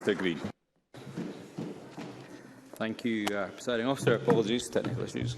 Greene. Thank you, Presiding Officer. Apologies, technical issues.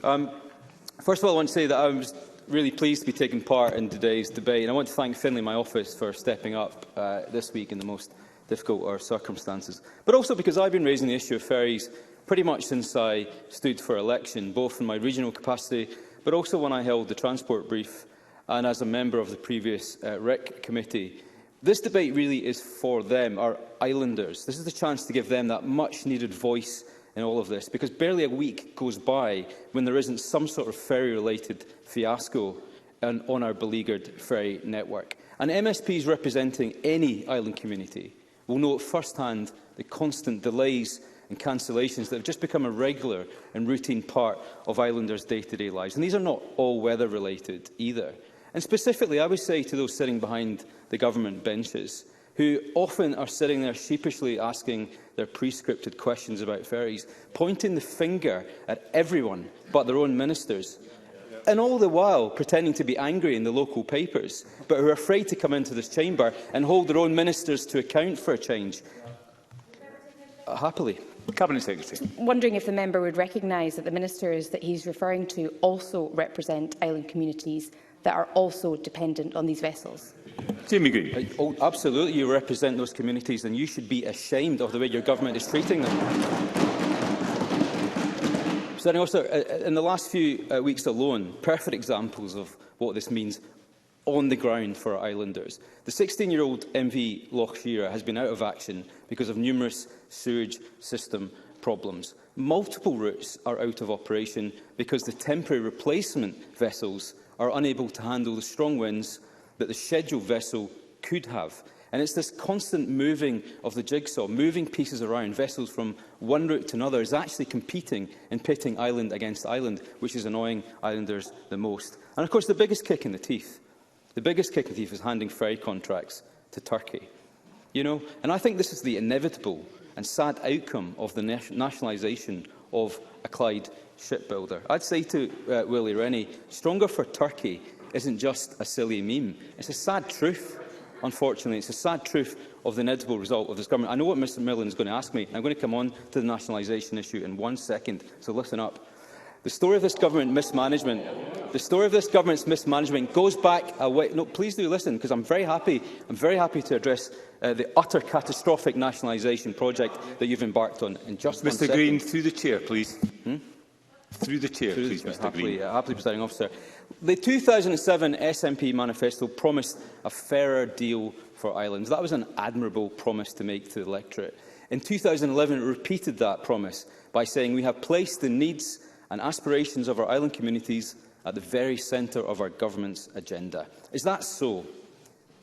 First of all, I want to say that I was really pleased to be taking part in today's debate, and I want to thank Finlay, my office, for stepping up this week in the most difficult of circumstances, but also because I've been raising the issue of ferries pretty much since I stood for election, both in my regional capacity, but also when I held the transport brief and as a member of the previous RIC committee. This debate really is for them, our islanders. This is the chance to give them that much-needed voice in all of this, because barely a week goes by when there isn't some sort of ferry-related fiasco on our beleaguered ferry network. And MSPs representing any island community will know firsthand the constant delays and cancellations that have just become a regular and routine part of islanders' day-to-day lives. And these are not all weather-related either. And specifically, I would say to those sitting behind the government benches, who often are sitting there sheepishly asking their pre-scripted questions about ferries, pointing the finger at everyone but their own ministers, and all the while pretending to be angry in the local papers, but who are afraid to come into this chamber and hold their own ministers to account for a change. Happily. Cabinet Secretary. Wondering if the member would recognise that the ministers that he's referring to also represent island communities that are also dependent on these vessels. Jamie Greene. Oh, absolutely, you represent those communities, and you should be ashamed of the way your government is treating them. Presiding Officer, in the last few weeks alone, perfect examples of what this means on the ground for our islanders. The 16-year-old MV Loch Shira has been out of action because of numerous sewage system problems. Multiple routes are out of operation because the temporary replacement vessels are unable to handle the strong winds that the scheduled vessel could have. And it's this constant moving of the jigsaw, moving pieces around, vessels from one route to another, is actually competing and pitting island against island, which is annoying islanders the most. And of course, the biggest kick in the teeth is handing ferry contracts to Turkey. And I think this is the inevitable and sad outcome of the nationalisation of a Clyde shipbuilder. I'd say to Willie Rennie, stronger for Turkey isn't just a silly meme. It's a sad truth, unfortunately. It's a sad truth of the inevitable result of this government. I know what Mr Millen is going to ask me. I'm going to come on to the nationalisation issue in 1 second, so listen up. The story of this government's mismanagement goes back a way. No, please do listen, because I'm very happy to address the utter catastrophic nationalisation project that you've embarked on in just 1 second. Mr Greene, through the chair, please. Through the chair, please, Mr Greene. Happily, Presiding Officer. The 2007 SNP manifesto promised a fairer deal for islands. That was an admirable promise to make to the electorate. In 2011, it repeated that promise by saying we have placed the needs and aspirations of our island communities at the very centre of our government's agenda. Is that so?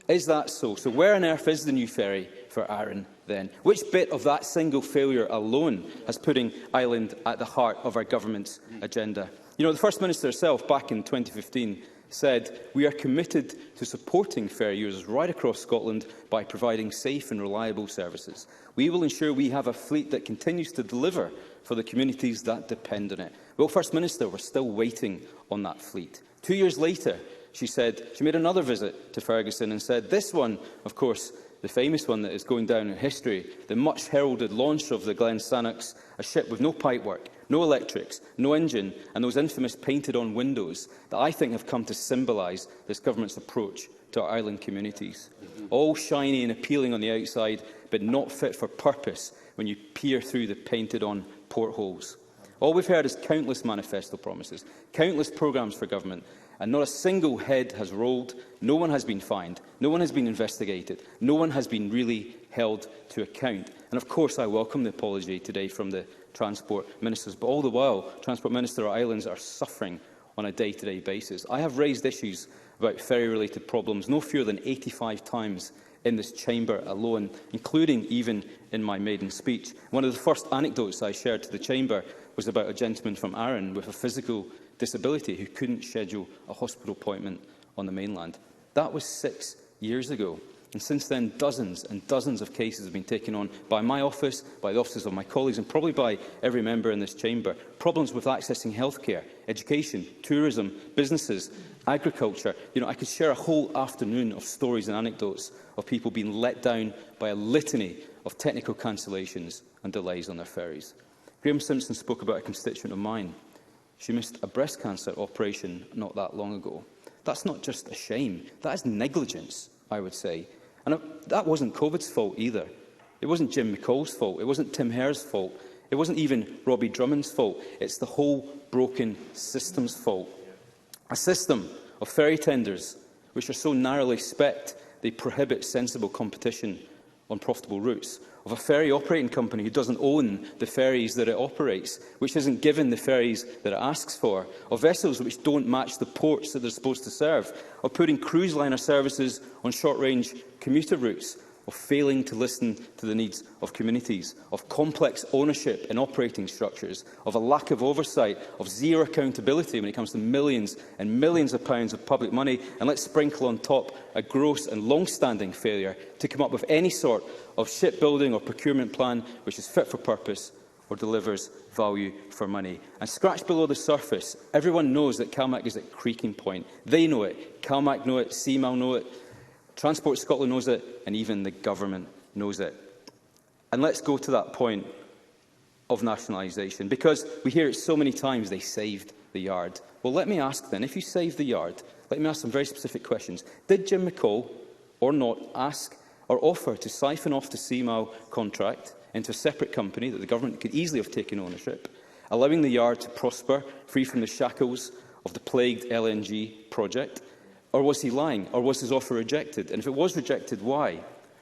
Is that so? So where on earth is the new ferry for Arran then? Which bit of that single failure alone has putting Ireland at the heart of our government's agenda? The First Minister herself, back in 2015, said, "We are committed to supporting ferry users right across Scotland by providing safe and reliable services. We will ensure we have a fleet that continues to deliver for the communities that depend on it." Well, First Minister, we're still waiting on that fleet. 2 years later, she made another visit to Ferguson and said, this one, of course, the famous one that is going down in history, the much-heralded launch of the Glen Sannox, a ship with no pipework, no electrics, no engine, and those infamous painted-on windows that I think have come to symbolise this government's approach to our island communities. All shiny and appealing on the outside, but not fit for purpose when you peer through the painted-on portholes. All we've heard is countless manifesto promises, countless programmes for government, and not a single head has rolled, no one has been fined, no one has been investigated, no one has been really held to account. And of course I welcome the apology today from the Transport Ministers, but all the while, Transport Minister, our islands are suffering on a day-to-day basis. I have raised issues about ferry-related problems no fewer than 85 times in this chamber alone, including even in my maiden speech. One of the first anecdotes I shared to the chamber was about a gentleman from Arran with a physical disability who couldn't schedule a hospital appointment on the mainland. That was 6 years ago. And since then, dozens and dozens of cases have been taken on by my office, by the offices of my colleagues, and probably by every member in this chamber. Problems with accessing healthcare, education, tourism, businesses, agriculture. I could share a whole afternoon of stories and anecdotes of people being let down by a litany of technical cancellations and delays on their ferries. Graham Simpson spoke about a constituent of mine. She missed a breast cancer operation not that long ago. That's not just a shame, that is negligence, I would say. And that wasn't COVID's fault either. It wasn't Jim McCall's fault, it wasn't Tim Hare's fault, it wasn't even Robbie Drummond's fault. It's the whole broken system's fault. A system of ferry tenders which are so narrowly specced they prohibit sensible competition on profitable routes, of a ferry operating company who doesn't own the ferries that it operates, which isn't given the ferries that it asks for, of vessels which don't match the ports that they're supposed to serve, of putting cruise liner services on short-range commuter routes, of failing to listen to the needs of communities, of complex ownership in operating structures, of a lack of oversight, of zero accountability when it comes to millions and millions of pounds of public money, and let's sprinkle on top a gross and long-standing failure to come up with any sort of shipbuilding or procurement plan which is fit for purpose or delivers value for money. And scratch below the surface, everyone knows that CalMac is at creaking point. They know it, CalMac know it, CMAL know it, Transport Scotland knows it, and even the government knows it. And let's go to that point of nationalisation, because we hear it so many times, they saved the yard. Well, let me ask then, if you saved the yard, let me ask some very specific questions. Did Jim McCall, or not, ask or offer to siphon off the CMAL contract into a separate company that the government could easily have taken ownership, allowing the yard to prosper, free from the shackles of the plagued LNG project? Or was he lying? Or was his offer rejected? And if it was rejected, why?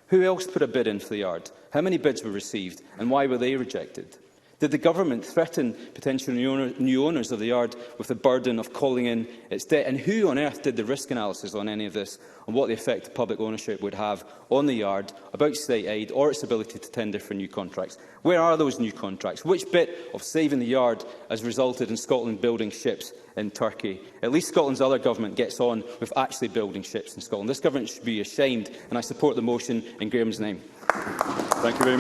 Who else put a bid in for the yard? How many bids were received? And why were they rejected? Did the government threaten potential new owners of the yard with the burden of calling in its debt? And who on earth did the risk analysis on any of this, on what the effect of public ownership would have on the yard, about state aid or its ability to tender for new contracts? Where are those new contracts? Which bit of saving the yard has resulted in Scotland building ships in Turkey? At least Scotland's other government gets on with actually building ships in Scotland. This government should be ashamed, and I support the motion in Graham's name. Thank you very much.